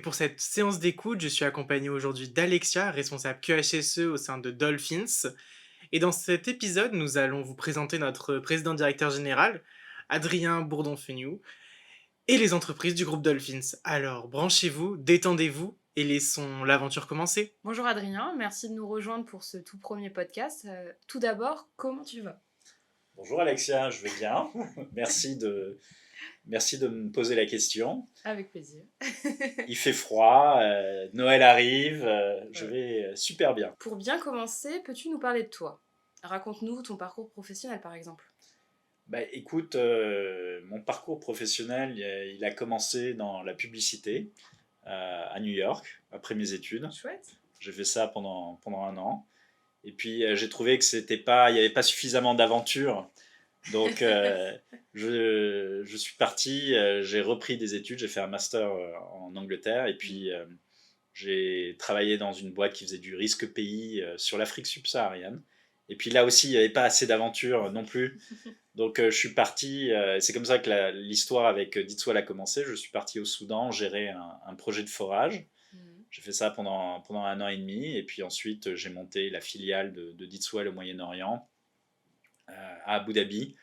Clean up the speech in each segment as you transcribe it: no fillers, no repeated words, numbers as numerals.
pour cette séance d'écoute, je suis accompagné aujourd'hui d'Alexia, responsable QHSE au sein de Dolphins. Et dans cet épisode, nous allons vous présenter notre président-directeur général, Adrien Bourdon-Feniou, et les entreprises du groupe Dolphins. Alors, branchez-vous, détendez-vous et laissons l'aventure commencer. Bonjour Adrien, merci de nous rejoindre pour ce tout premier podcast. Tout d'abord, comment tu vas? Bonjour Alexia, je vais bien. Merci de me poser la question. Avec plaisir. Il fait froid, Noël arrive, je Ouais. vais super bien. Pour bien commencer, peux-tu nous parler de toi? Raconte-nous ton parcours professionnel par exemple. Bah, écoute, mon parcours professionnel, il a commencé dans la publicité à New York, après mes études. Chouette. J'ai fait ça pendant un an. Et puis j'ai trouvé que il n'y avait pas suffisamment d'aventure. Donc je suis parti, j'ai repris des études, j'ai fait un master en Angleterre et puis j'ai travaillé dans une boîte qui faisait du risque pays sur l'Afrique subsaharienne. Et puis là aussi, il n'y avait pas assez d'aventure non plus. Donc je suis parti, c'est comme ça que l'histoire avec Ditswell a commencé. Je suis parti au Soudan gérer un projet de forage. Mhm. J'ai fait ça pendant un an et demi. Et puis ensuite, j'ai monté la filiale de Ditswell au Moyen-Orient, à Abu Dhabi.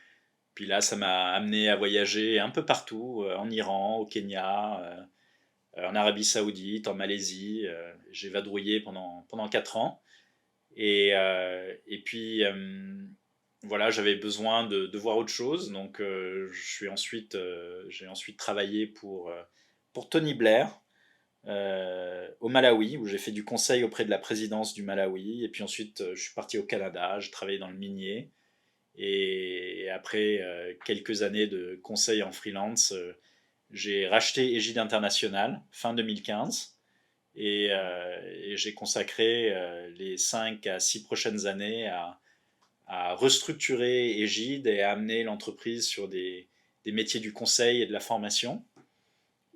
Puis là, ça m'a amené à voyager un peu partout, en Iran, au Kenya, en Arabie Saoudite, en Malaisie. J'ai vadrouillé pendant 4 ans. Et puis, voilà, j'avais besoin de voir autre chose. Donc, j'ai ensuite travaillé pour Tony Blair au Malawi, où j'ai fait du conseil auprès de la présidence du Malawi. Et puis ensuite, je suis parti au Canada, j'ai travaillé dans le minier. Et après quelques années de conseil en freelance, j'ai racheté Égide International fin 2015 et j'ai consacré les 5 à 6 prochaines années à restructurer Égide et à amener l'entreprise sur des métiers du conseil et de la formation.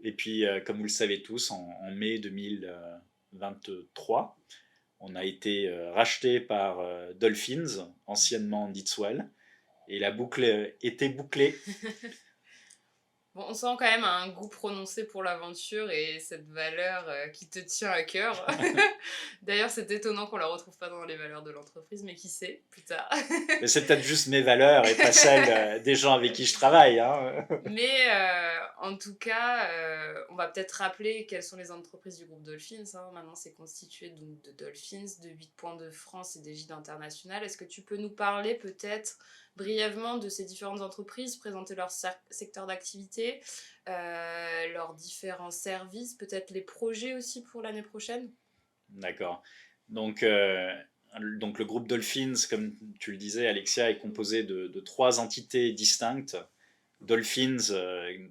Et puis, comme vous le savez tous, en mai 2023, on a été racheté par Dolphins, anciennement Ditswell, et la boucle était bouclée. Bon, on sent quand même un goût prononcé pour l'aventure et cette valeur qui te tient à cœur. D'ailleurs, c'est étonnant qu'on la retrouve pas dans les valeurs de l'entreprise, mais qui sait, plus tard. Mais c'est peut-être juste mes valeurs et pas celles des gens avec qui je travaille. Hein. Mais en tout cas, on va peut-être rappeler quelles sont les entreprises du groupe Dolphins. Hein. Maintenant, c'est constitué donc de Dolphins, de 8 points de France et d'Égide International. Est-ce que tu peux nous parler peut-être brièvement de ces différentes entreprises, présenter leur secteur d'activité, leurs différents services, peut-être les projets aussi pour l'année prochaine? D'accord. Donc, donc le groupe Dolphins, comme tu le disais, Alexia, est composé de 3 entités distinctes. Dolphins,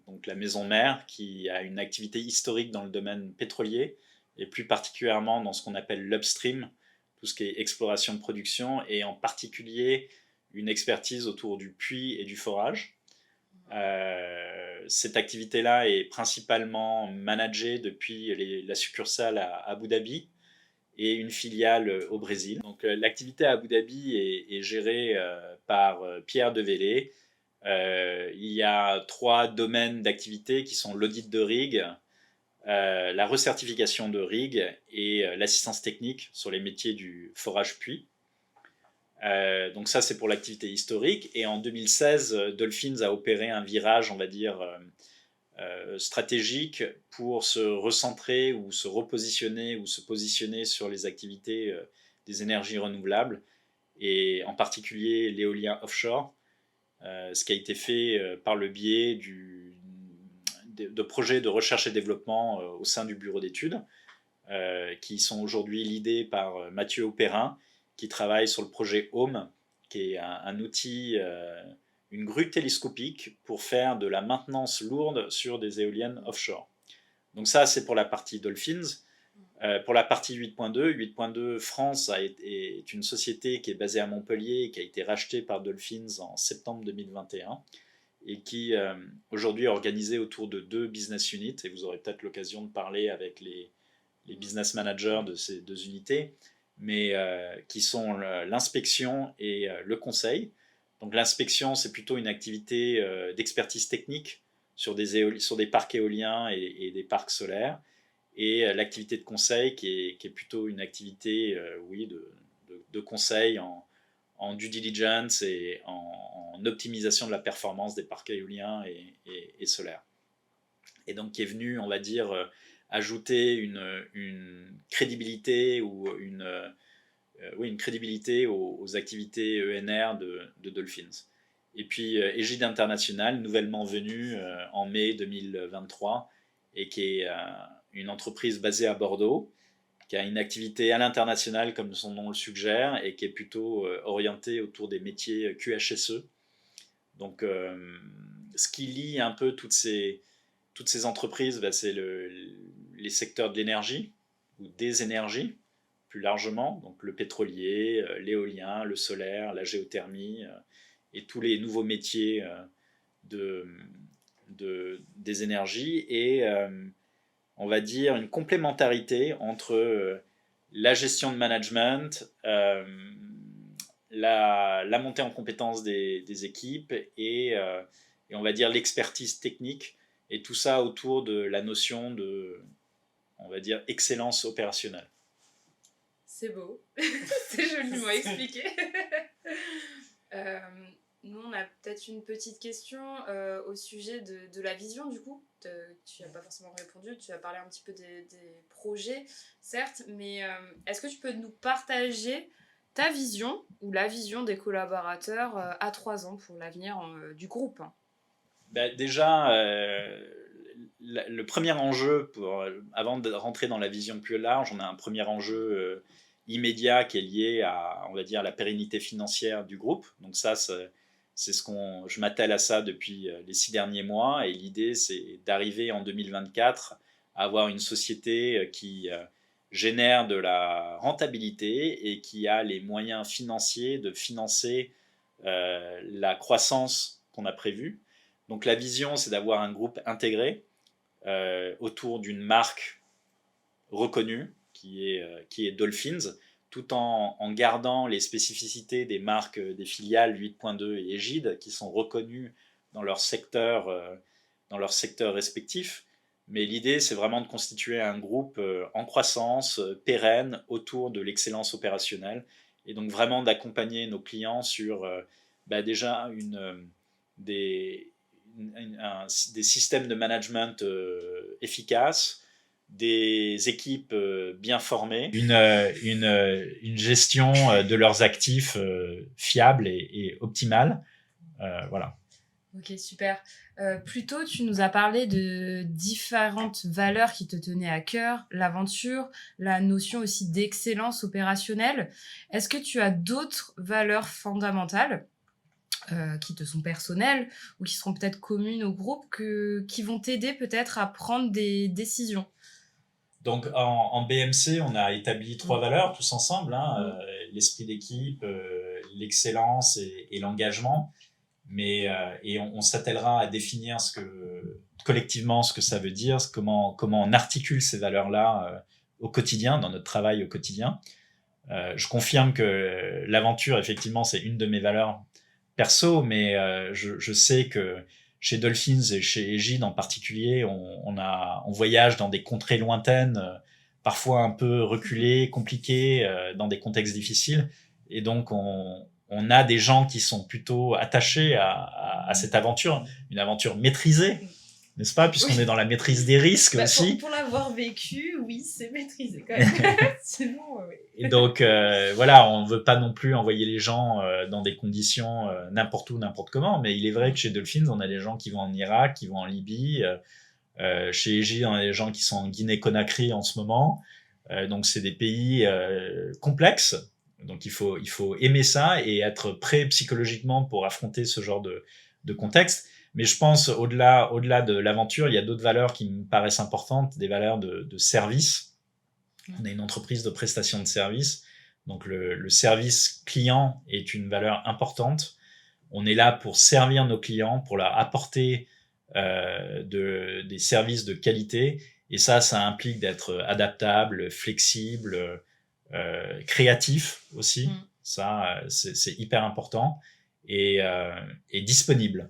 donc la maison mère, qui a une activité historique dans le domaine pétrolier, et plus particulièrement dans ce qu'on appelle l'upstream, tout ce qui est exploration de production, et en particulier une expertise autour du puits et du forage. Cette activité-là est principalement managée depuis la succursale à Abu Dhabi et une filiale au Brésil. Donc l'activité à Abu Dhabi est gérée par Pierre Devellé. Il y a 3 domaines d'activité qui sont l'audit de rig, la recertification de rig et l'assistance technique sur les métiers du forage puits. Donc ça, c'est pour l'activité historique. Et en 2016, Dolphins a opéré un virage, on va dire, stratégique pour se recentrer ou se repositionner ou se positionner sur les activités des énergies renouvelables et en particulier l'éolien offshore, ce qui a été fait par le biais de projets de recherche et développement au sein du bureau d'études, qui sont aujourd'hui leadés par Mathieu Perrin, qui travaille sur le projet HOME, qui est un outil, une grue télescopique pour faire de la maintenance lourde sur des éoliennes offshore. Donc ça, c'est pour la partie Dolphins. Pour la partie 8.2, 8.2 France est une société qui est basée à Montpellier et qui a été rachetée par Dolphins en septembre 2021 et qui aujourd'hui est organisée autour de 2 business units, et vous aurez peut-être l'occasion de parler avec les business managers de ces 2 unités, mais qui sont l'inspection et le conseil. Donc l'inspection, c'est plutôt une activité d'expertise technique sur des parcs éoliens et des parcs solaires. et l'activité de conseil qui est plutôt une activité de conseil en due diligence et en optimisation de la performance des parcs éoliens et solaires. Et donc qui est venu, on va dire, ajouter une crédibilité ou une crédibilité aux activités ENR de Dolphins. Et puis Égide International, nouvellement venue en mai 2023, et qui est une entreprise basée à Bordeaux, qui a une activité à l'international, comme son nom le suggère, et qui est plutôt orientée autour des métiers QHSE. Donc, ce qui lie un peu toutes ces entreprises, c'est les secteurs de l'énergie, ou des énergies, plus largement, donc le pétrolier, l'éolien, le solaire, la géothermie, et tous les nouveaux métiers des énergies, et on va dire une complémentarité entre la gestion de management, la montée en compétence des équipes et on va dire l'expertise technique, et tout ça autour de la notion de, on va dire, excellence opérationnelle. C'est beau, c'est joliment expliqué. Nous, on a peut-être une petite question au sujet de la vision, du coup. Tu n'as pas forcément répondu, tu as parlé un petit peu des projets, certes, mais est-ce que tu peux nous partager ta vision ou la vision des collaborateurs à 3 ans pour l'avenir du groupe? Déjà, le premier enjeu, avant de rentrer dans la vision plus large, on a un premier enjeu immédiat qui est lié à, on va dire, la pérennité financière du groupe. Donc ça, c'est je m'attelle à ça depuis les 6 derniers mois, et l'idée, c'est d'arriver en 2024 à avoir une société qui génère de la rentabilité et qui a les moyens financiers de financer la croissance qu'on a prévue. Donc la vision, c'est d'avoir un groupe intégré autour d'une marque reconnue qui est Dolphins, tout en gardant les spécificités des marques des filiales 8.2 et Égide, qui sont reconnues dans leur secteur respectif. Mais l'idée, c'est vraiment de constituer un groupe en croissance, pérenne, autour de l'excellence opérationnelle, et donc vraiment d'accompagner nos clients sur déjà des systèmes de management efficaces, des équipes bien formées, une gestion de leurs actifs fiable et optimale. Voilà. Ok, super. Plus tôt, tu nous as parlé de différentes valeurs qui te tenaient à cœur, l'aventure, la notion aussi d'excellence opérationnelle. Est-ce que tu as d'autres valeurs fondamentales qui te sont personnelles ou qui seront peut-être communes au groupe qui vont t'aider peut-être à prendre des décisions? Donc en BMC, on a établi 3 valeurs tous ensemble, l'esprit d'équipe, l'excellence et l'engagement. Mais et on s'attellera à définir collectivement ce que ça veut dire, comment on articule ces valeurs-là au quotidien, dans notre travail au quotidien. Je confirme que l'aventure, effectivement, c'est une de mes valeurs perso, mais je sais que chez Dolphins et chez Égide en particulier, on voyage dans des contrées lointaines, parfois un peu reculées, compliquées, dans des contextes difficiles, et donc on a des gens qui sont plutôt attachés à cette aventure, une aventure maîtrisée, n'est-ce pas, puisqu'on est dans la maîtrise des risques aussi. Pour l'avoir vécu, oui, c'est maîtrisé quand même. Sinon, oui. Et donc, voilà, on ne veut pas non plus envoyer les gens dans des conditions n'importe où, n'importe comment, mais il est vrai que chez Dolphins, on a des gens qui vont en Irak, qui vont en Libye, chez Égide, on a des gens qui sont en Guinée-Conakry en ce moment, donc c'est des pays complexes. Donc il faut aimer ça et être prêt psychologiquement pour affronter ce genre de contexte. Mais je pense au-delà de l'aventure, il y a d'autres valeurs qui me paraissent importantes, des valeurs de service. On est une entreprise de prestation de services, donc le service client est une valeur importante. On est là pour servir nos clients, pour leur apporter des services de qualité, et ça implique d'être adaptable, flexible, créatif aussi. Ça, c'est hyper important, et disponible.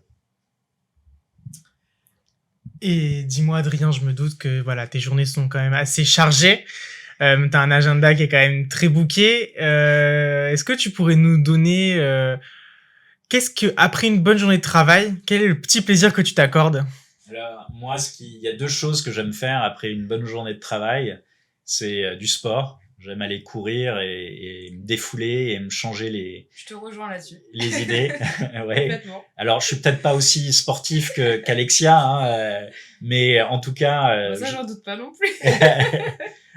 Et dis-moi, Adrien, je me doute que voilà, tes journées sont quand même assez chargées. T'as un agenda qui est quand même très bouqué. Est-ce que tu pourrais nous donner qu'est-ce que après une bonne journée de travail, quel est le petit plaisir que tu t'accordes? Alors, moi, il y a deux choses que j'aime faire après une bonne journée de travail. C'est du sport. J'aime aller courir et me défouler et me changer Je te rejoins là-dessus. les idées. Ouais. Complètement. Alors, je suis peut-être pas aussi sportif qu'Alexia, hein, mais en tout cas, Ça, j'en doute pas non plus.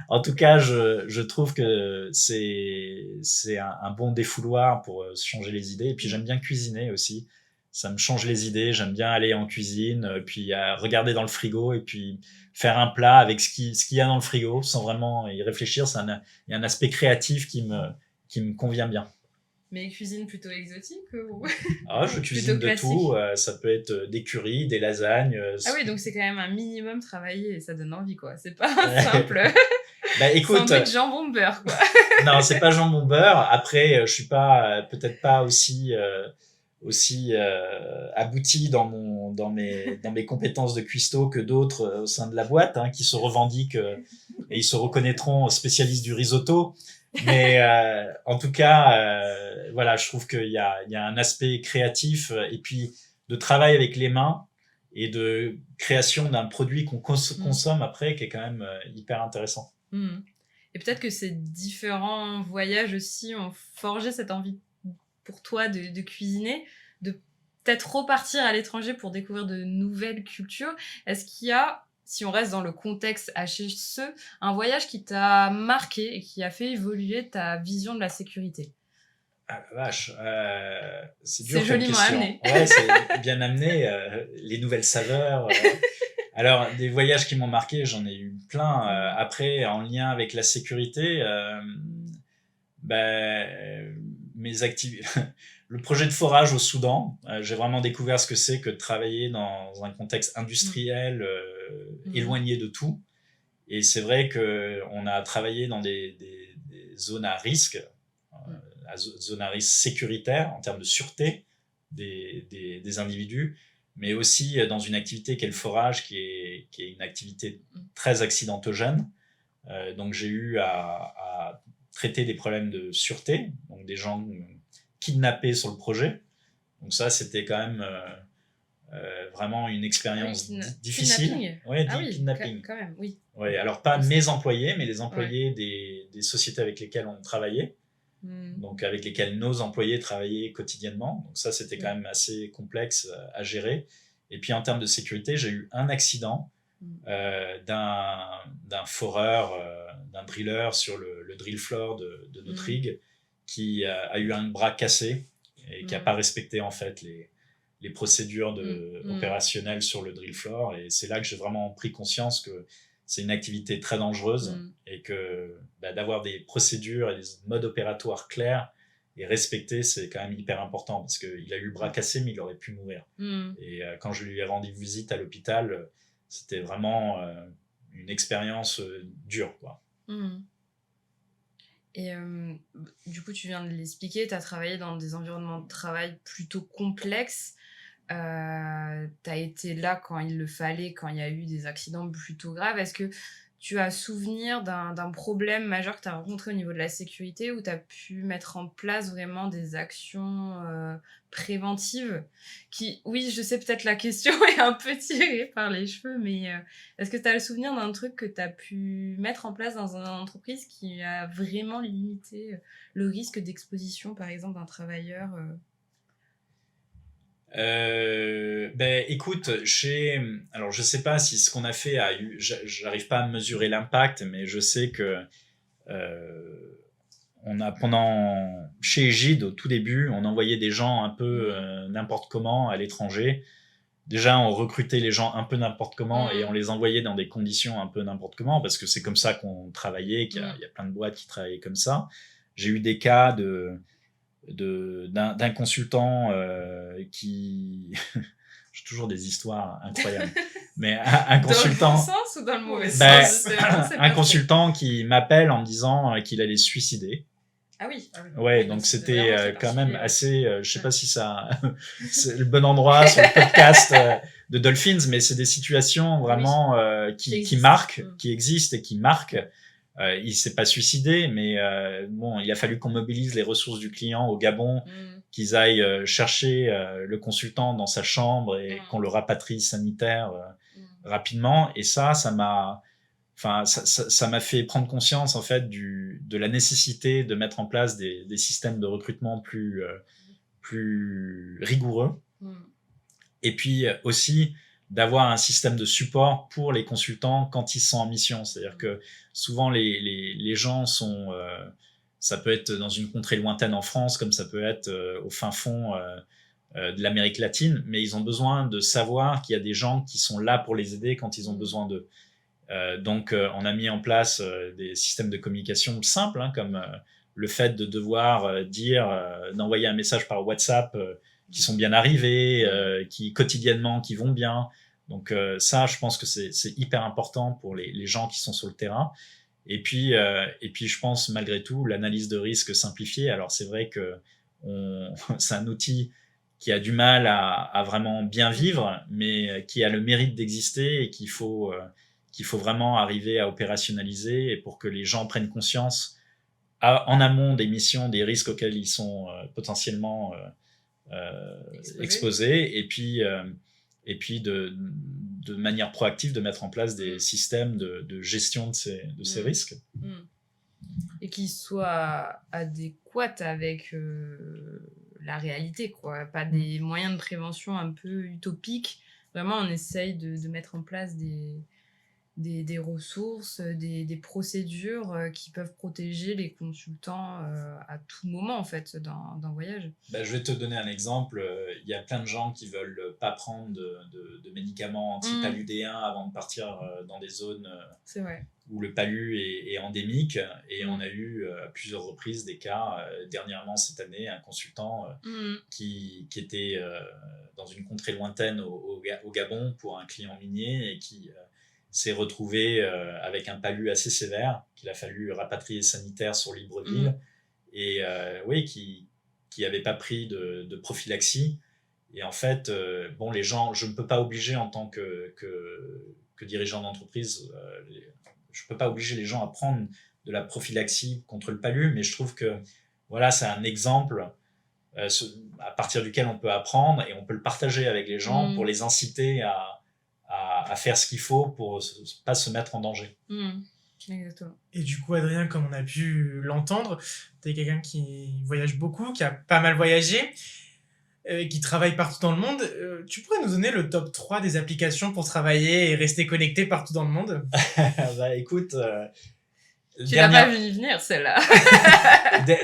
en tout cas, je trouve que c'est un bon défouloir pour se changer les idées. Et puis j'aime bien cuisiner aussi. Ça me change les idées. J'aime bien aller en cuisine, puis regarder dans le frigo et puis faire un plat avec ce qu'il y a dans le frigo sans vraiment y réfléchir. Il y a un aspect créatif qui me convient bien. Mais cuisine plutôt exotique ou Ah, je cuisine de classique. tout. Ça peut être des currys, des lasagnes. Ah oui, donc c'est quand même un minimum travaillé et ça donne envie, quoi. C'est pas simple. Bah écoute, Sandwich jambon beurre, quoi. non, c'est pas jambon beurre. Après, je suis pas peut-être pas aussi abouti dans mes compétences de cuistot que d'autres au sein de la boîte, hein, qui se revendiquent et ils se reconnaîtront spécialistes du risotto. Mais en tout cas, voilà, je trouve qu'il y a un aspect créatif et puis de travail avec les mains et de création d'un produit qu'on consomme après qui est quand même hyper intéressant. Mm. Et peut-être que ces différents voyages aussi ont forgé cette envie pour toi de cuisiner, de peut-être repartir à l'étranger pour découvrir de nouvelles cultures. Est-ce qu'il y a, si on reste dans le contexte HSE, un voyage qui t'a marqué et qui a fait évoluer ta vision de la sécurité? Ah la vache, c'est dur C'est comme joliment question. amené. Ouais, c'est bien amené, les nouvelles saveurs. Alors, des voyages qui m'ont marqué, j'en ai eu plein. Après, en lien avec la sécurité, mes activités. Le projet de forage au Soudan, j'ai vraiment découvert ce que c'est que de travailler dans un contexte industriel éloigné de tout. Et c'est vrai que on a travaillé dans des zones à risque, zones à risque sécuritaire en termes de sûreté des individus, mais aussi dans une activité qui est le forage, qui est une activité très accidentogène. Donc j'ai eu à traiter des problèmes de sûreté, donc des gens kidnappés sur le projet. Donc ça, c'était quand même vraiment une expérience difficile. Kidnapping. Ouais, Ah oui, kidnapping. quand même, oui. Ouais, alors pas mes employés, mais les employés des sociétés avec lesquelles on travaillait, donc avec lesquelles nos employés travaillaient quotidiennement. Donc ça, c'était quand même assez complexe à gérer. Et puis en termes de sécurité, j'ai eu un accident d'un foreur, d'un driller sur le drill floor de notre rig, qui a eu un bras cassé et qui n'a pas respecté en fait les procédures opérationnelles sur le drill floor. Et c'est là que j'ai vraiment pris conscience que c'est une activité très dangereuse et que d'avoir des procédures et des modes opératoires clairs et respectés, c'est quand même hyper important parce qu'il a eu le bras cassé, mais il aurait pu mourir. Et quand je lui ai rendu visite à l'hôpital, c'était vraiment une expérience dure, quoi. Et du coup, tu viens de l'expliquer, tu as travaillé dans des environnements de travail plutôt complexes. Tu as été là quand il le fallait, quand il y a eu des accidents plutôt graves. Est-ce que tu as souvenir d'un problème majeur que tu as rencontré au niveau de la sécurité où tu as pu mettre en place vraiment des actions préventives qui, oui, je sais peut-être la question est un peu tirée par les cheveux, mais est-ce que tu as le souvenir d'un truc que tu as pu mettre en place dans une entreprise qui a vraiment limité le risque d'exposition, par exemple, d'un travailleur Écoute, alors je sais pas si ce qu'on a fait a eu, j'arrive pas à mesurer l'impact, mais je sais que on a chez Egide au tout début, on envoyait des gens un peu n'importe comment à l'étranger. Déjà, on recrutait les gens un peu n'importe comment et on les envoyait dans des conditions un peu n'importe comment parce que c'est comme ça qu'on travaillait, il y a plein de boîtes qui travaillaient comme ça. J'ai eu des cas d'un consultant qui j'ai toujours des histoires incroyables, mais un consultant dans le bon sens ou dans le mauvais sens, un consultant qui m'appelle en me disant qu'il allait se suicider. Ah oui. Ouais, donc c'était quand même assez je sais pas si ça c'est le bon endroit sur le podcast de Dolphins, mais c'est des situations vraiment qui marquent, qui existent et qui marquent. Il s'est pas suicidé, mais bon, il a fallu qu'on mobilise les ressources du client au Gabon, qu'ils aillent chercher le consultant dans sa chambre et qu'on le rapatrie sanitaire rapidement. Et ça m'a, enfin, ça m'a fait prendre conscience en fait de la nécessité de mettre en place des systèmes de recrutement plus rigoureux. Et puis aussi d'avoir un système de support pour les consultants quand ils sont en mission. C'est-à-dire que souvent les gens sont, ça peut être dans une contrée lointaine en France, comme ça peut être au fin fond de l'Amérique latine, mais ils ont besoin de savoir qu'il y a des gens qui sont là pour les aider quand ils ont besoin d'eux. Donc on a mis en place des systèmes de communication simples, hein, comme le fait de devoir d'envoyer un message par WhatsApp qui sont bien arrivés, qui quotidiennement qui vont bien. Donc ça, je pense que c'est hyper important pour les gens qui sont sur le terrain. Et puis je pense malgré tout l'analyse de risque simplifiée. Alors c'est vrai que c'est un outil qui a du mal à vraiment bien vivre, mais qui a le mérite d'exister et qu'il faut vraiment arriver à opérationnaliser, et pour que les gens prennent conscience en amont des missions, des risques auxquels ils sont potentiellement exposés, et puis de manière proactive de mettre en place des systèmes de gestion de ces risques. Et qui soient adéquates avec la réalité, quoi. Pas des moyens de prévention un peu utopiques. Vraiment, on essaye de mettre en place des ressources, des procédures qui peuvent protéger les consultants à tout moment, en fait, d'un voyage. Je vais te donner un exemple. Il y a plein de gens qui veulent pas prendre de médicaments anti-paludéens avant de partir dans des zones C'est vrai. où le palu est endémique. Et on a eu à plusieurs reprises des cas, dernièrement cette année, un consultant qui était dans une contrée lointaine au Gabon pour un client minier, et qui s'est retrouvé avec un palu assez sévère qu'il a fallu rapatrier sanitaire sur Libreville, et qui n'avait pas pris de prophylaxie. Et en fait, les gens, je ne peux pas obliger en tant que dirigeant d'entreprise, je ne peux pas obliger les gens à prendre de la prophylaxie contre le palu, mais je trouve que voilà, c'est un exemple à partir duquel on peut apprendre, et on peut le partager avec les gens pour les inciter à faire ce qu'il faut pour pas se mettre en danger. Exactement. Et du coup, Adrien, comme on a pu l'entendre, tu es quelqu'un qui voyage beaucoup, qui a pas mal voyagé, qui travaille partout dans le monde. Tu pourrais nous donner le top 3 des applications pour travailler et rester connecté partout dans le monde? Écoute... Tu l'as pas vu venir, celle-là.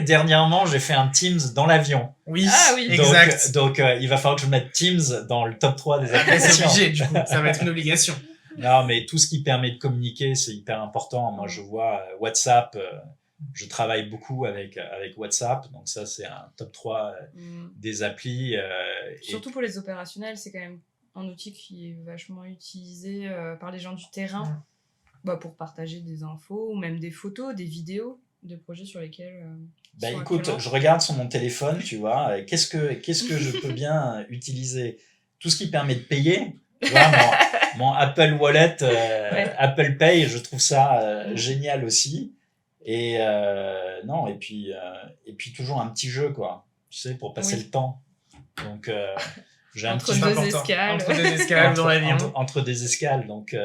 Dernièrement, j'ai fait un Teams dans l'avion. Oui, exact. Donc il va falloir que je mette Teams dans le top 3 des applications. C'est obligé, du coup. Ça va être une obligation. Non, mais tout ce qui permet de communiquer, c'est hyper important. Moi, je vois WhatsApp. Je travaille beaucoup avec WhatsApp. Donc ça, c'est un top 3 des applis. Surtout pour les opérationnels, c'est quand même un outil qui est vachement utilisé par les gens du terrain. Pour partager des infos ou même des photos, des vidéos de projets sur lesquels écoute, je regarde sur mon téléphone, tu vois, qu'est-ce que je peux bien utiliser? Tout ce qui permet de payer, tu vois, mon Apple Wallet, Apple Pay, je trouve ça génial aussi. Et et puis toujours un petit jeu, quoi, tu sais, pour passer le temps. Donc j'ai un entre deux escales. Entre deux escales dans l'avion. Entre des escales. Donc,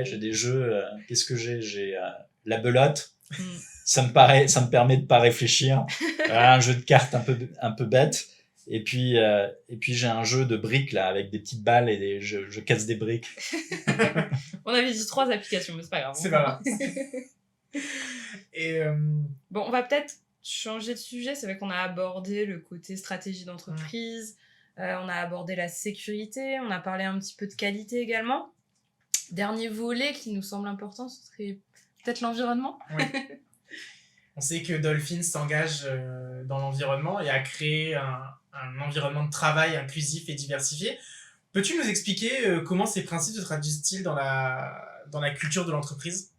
j'ai des jeux. Qu'est-ce que j'ai? J'ai la belote. Ça me permet de pas réfléchir. Un jeu de cartes un peu bête. Et puis j'ai un jeu de briques, là, avec des petites balles et je casse des briques. On avait dit 3 applications, mais c'est pas grave. C'est pas grave. Et on va peut-être changer de sujet. C'est vrai qu'on a abordé le côté stratégie d'entreprise. On a abordé la sécurité, on a parlé un petit peu de qualité également. Dernier volet qui nous semble important, ce serait peut-être l'environnement. Oui. On sait que Dolphins s'engage dans l'environnement et a créé un environnement de travail inclusif et diversifié. Peux-tu nous expliquer comment ces principes se traduisent-ils dans la culture de l'entreprise?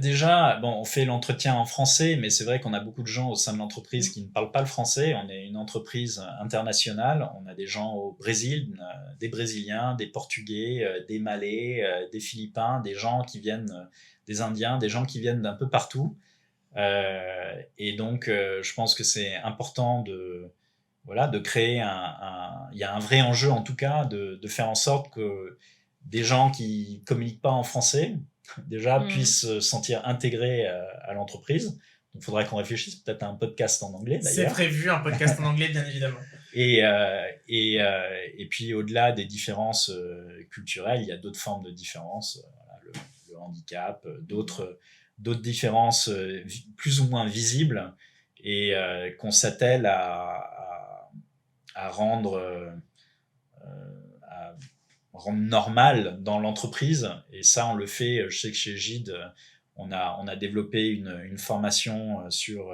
Déjà, bon, on fait l'entretien en français, mais c'est vrai qu'on a beaucoup de gens au sein de l'entreprise qui ne parlent pas le français. On est une entreprise internationale. On a des gens au Brésil, des Brésiliens, des Portugais, des Malais, des Philippins, des gens qui viennent, des Indiens, des gens qui viennent d'un peu partout. Et donc, je pense que c'est important de créer il y a un vrai enjeu en tout cas de faire en sorte que des gens qui communiquent pas en français déjà puissent se sentir intégrés à l'entreprise. Donc, il faudrait qu'on réfléchisse peut-être à un podcast en anglais C'est d'ailleurs. prévu, un podcast en anglais, bien évidemment. Et puis au-delà des différences culturelles, il y a d'autres formes de différences, voilà, le handicap, d'autres différences plus ou moins visibles et qu'on s'attelle à rendre à rendre normal dans l'entreprise. Et ça, on le fait. Je sais que chez Gide, on a développé une formation sur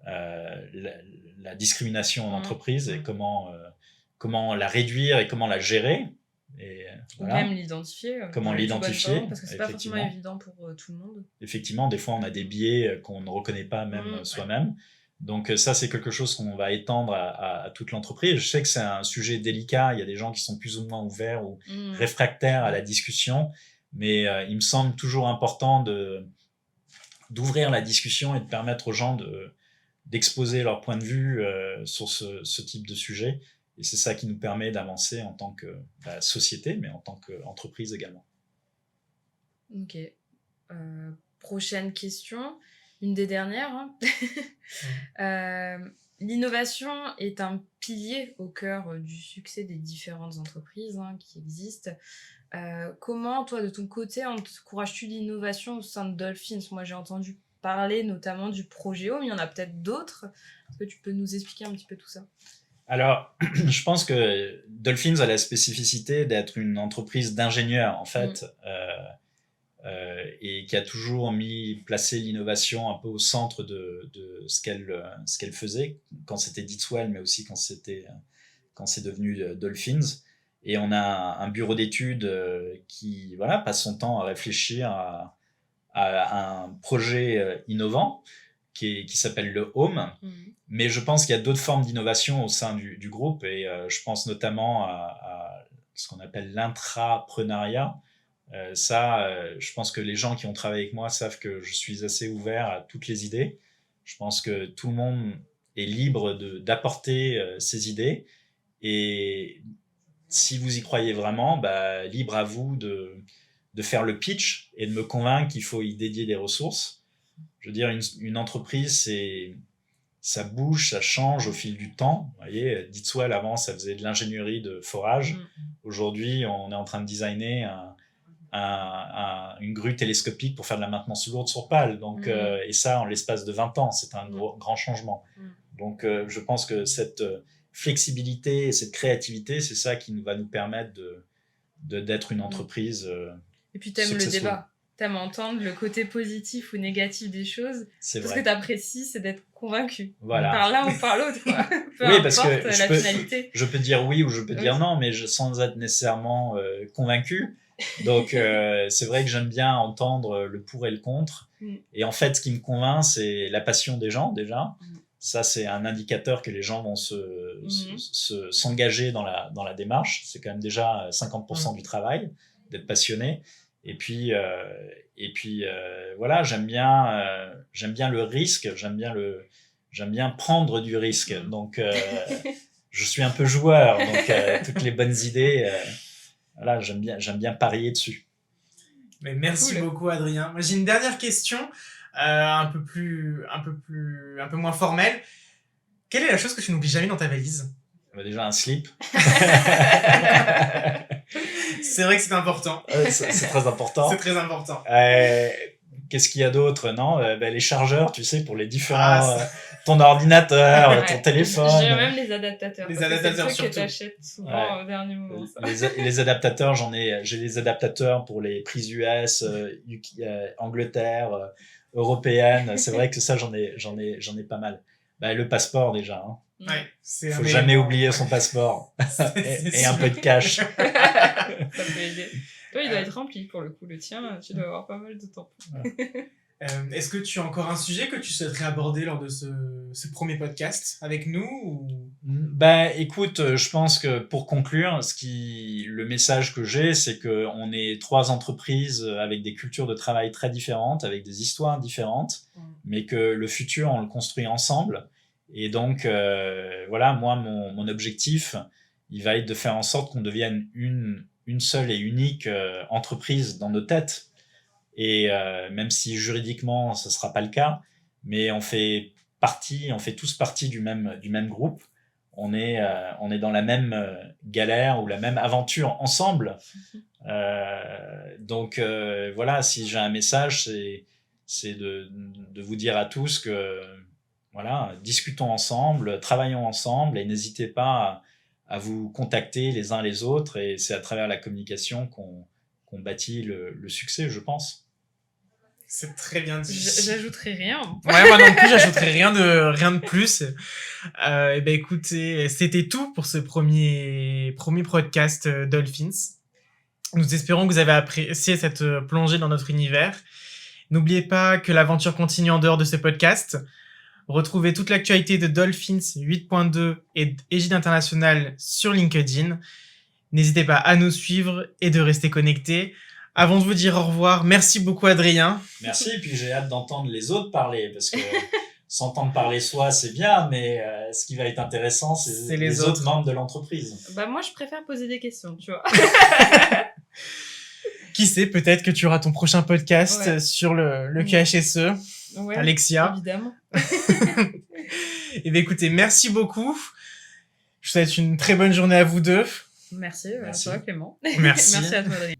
la discrimination en entreprise et comment la réduire et comment la gérer. Et Ou voilà. même l'identifier. Comment l'identifier, parce que c'est pas forcément évident pour tout le monde. Effectivement, des fois, on a des biais qu'on ne reconnaît pas même soi-même. Donc ça, c'est quelque chose qu'on va étendre à toute l'entreprise. Je sais que c'est un sujet délicat. Il y a des gens qui sont plus ou moins ouverts ou réfractaires à la discussion. Mais il me semble toujours important d'ouvrir la discussion et de permettre aux gens d'exposer leur point de vue sur ce type de sujet. Et c'est ça qui nous permet d'avancer en tant que société, mais en tant qu'entreprise également. Ok. Prochaine question. Une des dernières. L'innovation est un pilier au cœur du succès des différentes entreprises qui existent. Comment, toi, de ton côté, encourages-tu l'innovation au sein de Dolphins ? Moi, j'ai entendu parler notamment du projet Home. Il y en a peut-être d'autres. Est-ce que tu peux nous expliquer un petit peu tout ça ? Alors, je pense que Dolphins a la spécificité d'être une entreprise d'ingénieurs, en fait, et qui a toujours placé l'innovation un peu au centre de ce qu'elle faisait, quand c'était Ditswell, mais aussi quand c'est devenu Dolphins. Et on a un bureau d'études qui passe son temps à réfléchir à un projet innovant qui s'appelle le Home. Mais je pense qu'il y a d'autres formes d'innovation au sein du groupe, et je pense notamment à ce qu'on appelle l'intrapreneuriat. Je pense que les gens qui ont travaillé avec moi savent que je suis assez ouvert à toutes les idées. Je pense que tout le monde est libre d'apporter ses idées, et si vous y croyez vraiment, libre à vous de faire le pitch et de me convaincre qu'il faut y dédier des ressources. Je veux dire, une entreprise, ça bouge, ça change au fil du temps. Vous voyez, Ditswell, avant, ça faisait de l'ingénierie de forage. Aujourd'hui, on est en train de designer une grue télescopique pour faire de la maintenance lourde sur pale. Donc, et ça, en l'espace de 20 ans, c'est un grand changement. Donc, je pense que cette flexibilité et cette créativité, c'est ça qui va nous permettre d'être une entreprise et puis, t'aimes le débat. T'aimes entendre le côté positif ou négatif des choses. C'est vrai. Ce que t'apprécies, c'est d'être convaincu. Voilà. Par l'un ou par l'autre. Peu oui, parce importe que finalité. Je peux dire oui ou je peux dire non, mais sans être nécessairement convaincu. Donc, c'est vrai que j'aime bien entendre le pour et le contre. Et en fait, ce qui me convainc, c'est la passion des gens, déjà. Ça, c'est un indicateur que les gens vont s'engager dans la démarche. C'est quand même déjà 50% du travail, d'être passionné. Et puis voilà, j'aime bien le risque, j'aime bien prendre du risque. Donc je suis un peu joueur, donc toutes les bonnes idées, voilà, j'aime bien parier dessus. Mais merci beaucoup, Adrien. Moi, j'ai une dernière question, un peu moins formelle. Quelle est la chose que tu n'oublies jamais dans ta valise ? Déjà un slip. C'est vrai que c'est important. C'est très important. C'est très important. Qu'est-ce qu'il y a d'autre ? Non, les chargeurs, tu sais, pour les différents... ton ordinateur, ton téléphone. J'ai même les adaptateurs. Les adaptateurs, c'est le truc que t'achètes souvent au dernier moment. Les adaptateurs, j'ai les adaptateurs pour les prises US, Angleterre, européenne. C'est vrai que ça, j'en ai pas mal. Le passeport, déjà. Ouais, faut jamais oublier son passeport. Et un peu de cash. Ça peut aider. Toi, il doit être rempli pour le coup. Le tien, tu dois avoir pas mal de temps. Est-ce que tu as encore un sujet que tu souhaiterais aborder lors de ce premier podcast avec nous ou... Ben, écoute, je pense que pour conclure, le message que j'ai, c'est que on est 3 entreprises avec des cultures de travail très différentes, avec des histoires différentes, mais que le futur, on le construit ensemble. Et donc, voilà, moi, mon objectif, il va être de faire en sorte qu'on devienne une seule et unique entreprise dans nos têtes. Et même si juridiquement, ce sera pas le cas, mais on fait tous partie du même groupe. On est dans la même galère ou la même aventure ensemble. Donc voilà, si j'ai un message, c'est de vous dire à tous que voilà, discutons ensemble, travaillons ensemble et n'hésitez pas à vous contacter les uns les autres. Et c'est à travers la communication qu'on bâtit le succès, je pense. C'est très bien dit. J'ajouterai rien. Ouais, moi non plus, j'ajouterai rien de plus. Et ben écoutez, c'était tout pour ce premier podcast Dolphins. Nous espérons que vous avez apprécié cette plongée dans notre univers. N'oubliez pas que l'aventure continue en dehors de ce podcast. Retrouvez toute l'actualité de Dolphins 8.2 et Égide International sur LinkedIn. N'hésitez pas à nous suivre et de rester connectés. Avant de vous dire au revoir, merci beaucoup Adrien. Merci, et puis j'ai hâte d'entendre les autres parler, parce que s'entendre parler soi, c'est bien, mais ce qui va être intéressant, c'est les autres membres de l'entreprise. Bah moi, je préfère poser des questions, tu vois. Qui sait, peut-être que tu auras ton prochain podcast sur le QHSE, Alexia. Évidemment. Et bien écoutez, merci beaucoup. Je vous souhaite une très bonne journée à vous deux. Merci. À toi Clément. Merci. Merci à toi Adrien.